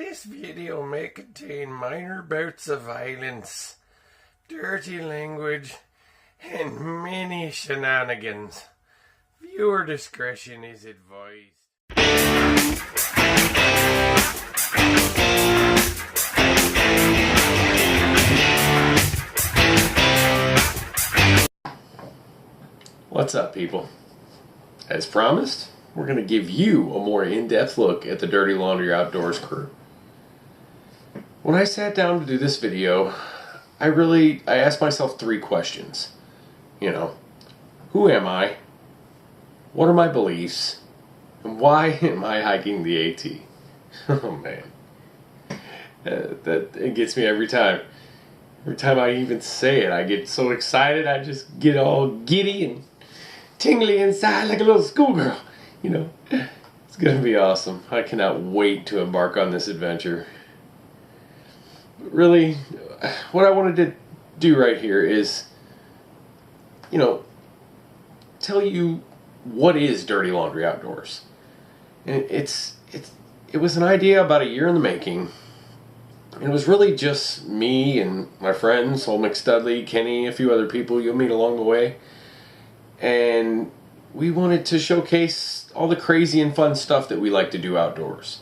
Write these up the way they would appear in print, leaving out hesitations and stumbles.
This video may contain minor bouts of violence, dirty language, and many shenanigans. Viewer discretion is advised. What's up, people? As promised, we're going to give you a more in-depth look at the Dirty Laundry Outdoors crew. When I sat down to do this video, I asked myself three questions. Who am I? What are my beliefs? And why am I hiking the AT? Oh man. It gets me every time. Every time I even say it, I get so excited, I just get all giddy and tingly inside like a little schoolgirl. It's going to be awesome. I cannot wait to embark on this adventure. Really, what I wanted to do right here is, tell you what is Dirty Laundry Outdoors. And it was an idea about a year in the making. It was really just me and my friends, old McStudley, Kenny, a few other people you'll meet along the way. And we wanted to showcase all the crazy and fun stuff that we like to do outdoors.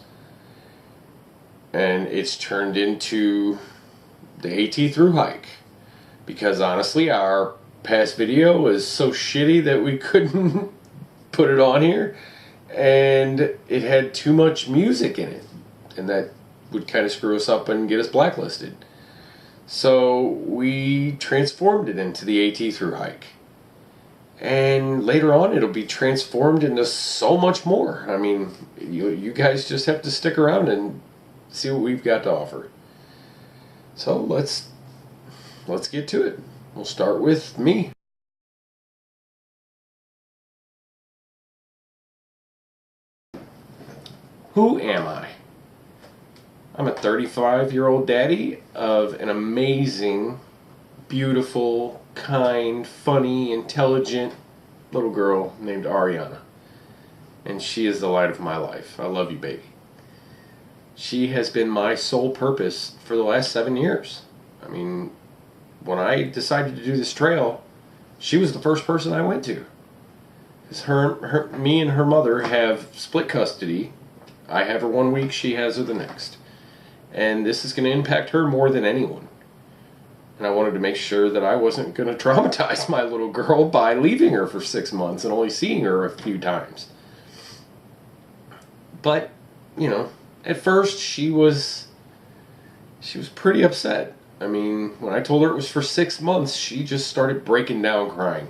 And it's turned into the AT Thru hike. Because honestly, our past video was so shitty that we couldn't put it on here. And it had too much music in it. And that would kind of screw us up and get us blacklisted. So we transformed it into the AT Thru hike. And later on it'll be transformed into so much more. I mean, you guys just have to stick around and see what we've got to offer. So let's get to it. We'll start with me. Who am I? I'm a 35-year-old daddy of an amazing, beautiful, kind, funny, intelligent little girl named Ariana. And she is the light of my life. I love you, baby. She has been my sole purpose for the last 7 years. I mean, when I decided to do this trail, she was the first person I went to. Because me and her mother have split custody. I have her 1 week, she has her the next. And this is going to impact her more than anyone. And I wanted to make sure that I wasn't going to traumatize my little girl by leaving her for 6 months and only seeing her a few times. But, at first she was pretty upset. I mean, when I told her it was for 6 months, she just started breaking down crying.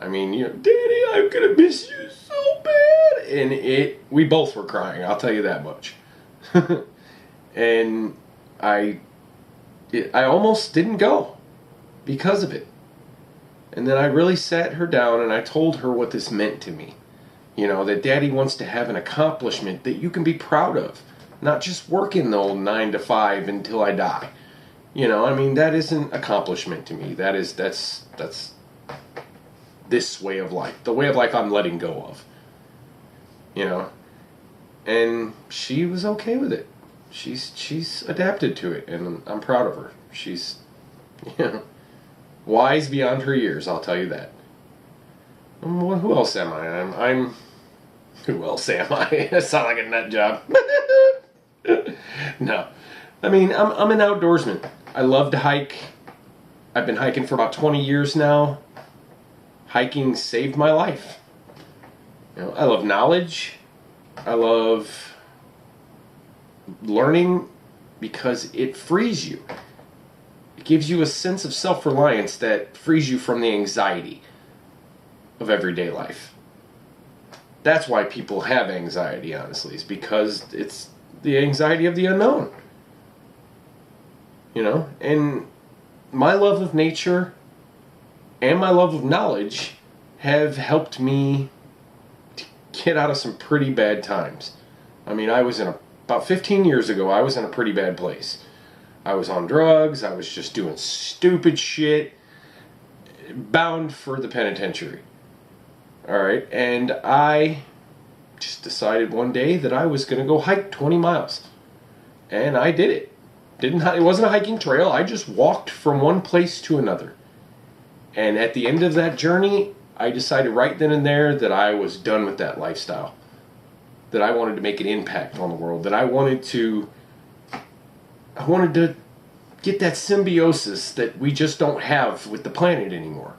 I mean, Daddy, I'm going to miss you so bad. And we both were crying, I'll tell you that much. And I almost didn't go because of it. And then I really sat her down and I told her what this meant to me. That Daddy wants to have an accomplishment that you can be proud of. Not just working the old 9 to 5 until I die. That isn't accomplishment to me. That's this way of life. The way of life I'm letting go of. And she was okay with it. She's adapted to it, and I'm proud of her. She's, wise beyond her years, I'll tell you that. Who else am I? Who else am I? That sounds like a nut job. No. I mean, I'm an outdoorsman. I love to hike. I've been hiking for about 20 years now. Hiking saved my life. I love knowledge. I love learning because it frees you. It gives you a sense of self-reliance that frees you from the anxiety of everyday life. That's why people have anxiety, honestly, is because it's the anxiety of the unknown. And my love of nature and my love of knowledge have helped me to get out of some pretty bad times. I mean, about 15 years ago, I was in a pretty bad place. I was on drugs, I was just doing stupid shit, bound for the penitentiary. Alright, and I just decided one day that I was going to go hike 20 miles. And I did it. It wasn't a hiking trail. I just walked from one place to another. And at the end of that journey, I decided right then and there that I was done with that lifestyle. That I wanted to make an impact on the world. That I wanted to get that symbiosis that we just don't have with the planet anymore.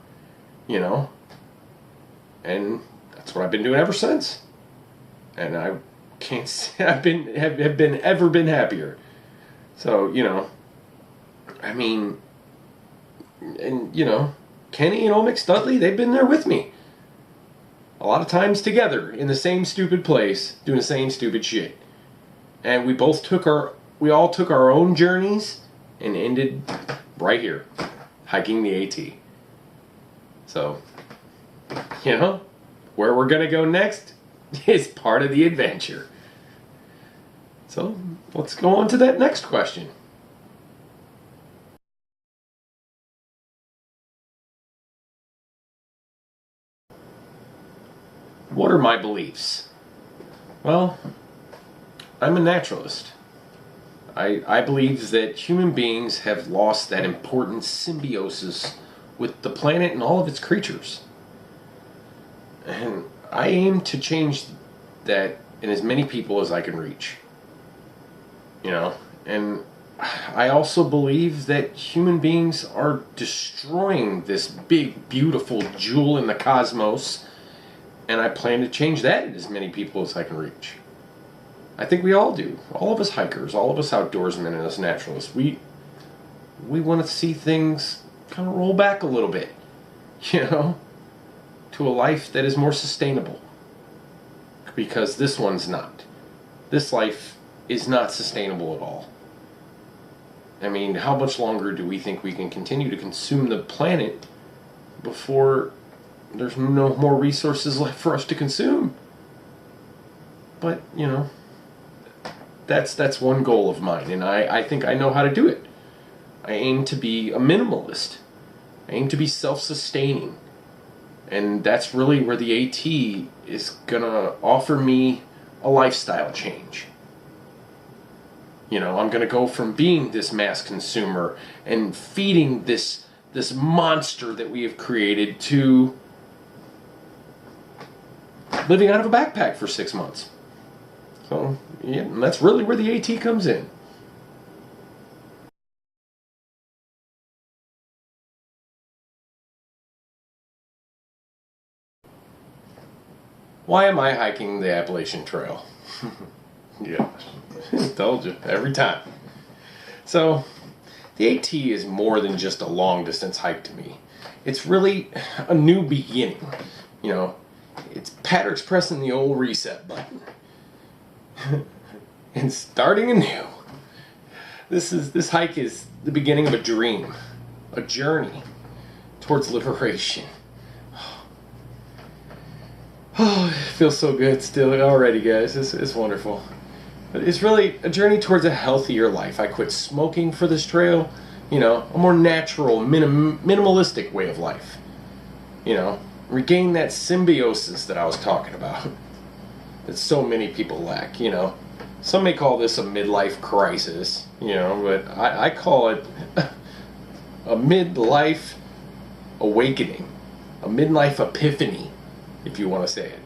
You know? And that's what I've been doing ever since. And I can't say have ever been happier. So, you know, I mean, and, you know, Kenny and old McStudley, they've been there with me. A lot of times together in the same stupid place, doing the same stupid shit. And we all took our own journeys and ended right here, hiking the AT. So, you know, where we're going to go next is part of the adventure. So, let's go on to that next question. What are my beliefs? Well, I'm a naturalist. I believe that human beings have lost that important symbiosis with the planet and all of its creatures. And I aim to change that in as many people as I can reach. You know, and I also believe that human beings are destroying this big, beautiful jewel in the cosmos, and I plan to change that in as many people as I can reach. I think we all do. All of us hikers, all of us outdoorsmen, and us naturalists, we want to see things kind of roll back a little bit, you know, to a life that is more sustainable. Because this one's not. This life is not sustainable at all. I mean, how much longer do we think we can continue to consume the planet before there's no more resources left for us to consume? But, you know, that's one goal of mine, and I think I know how to do it. I aim to be a minimalist. I aim to be self-sustaining. And that's really where the AT is gonna offer me a lifestyle change. You know, I'm going to go from being this mass consumer and feeding this monster that we have created to living out of a backpack for 6 months. So, yeah, and that's really where the AT comes in. Why am I hiking the Appalachian Trail? Yeah, told you, every time. So, the AT is more than just a long distance hike to me. It's really a new beginning. You know, it's Pattericks pressing the old reset button. And starting anew. This hike is the beginning of a dream. A journey towards liberation. Oh, it feels so good still already, guys. It's wonderful. But it's really a journey towards a healthier life. I quit smoking for this trail. You know, a more natural, minimalistic way of life. You know, regain that symbiosis that I was talking about. That so many people lack, you know. Some may call this a midlife crisis, you know, but I call it a midlife awakening. A midlife epiphany, if you want to say it.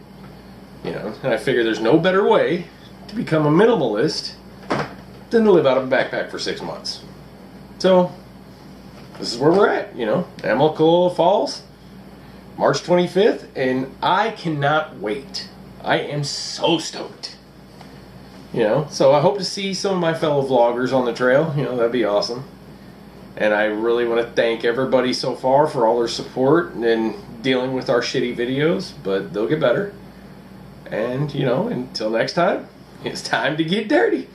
You know, and I figure there's no better way to become a minimalist than to live out of a backpack for 6 months. So, this is where we're at, you know, Amarillo Falls, March 25th, and I cannot wait. I am so stoked. You know, so I hope to see some of my fellow vloggers on the trail. You know, that'd be awesome. And I really want to thank everybody so far for all their support and dealing with our shitty videos, but they'll get better. And, you know, until next time, it's time to get dirty.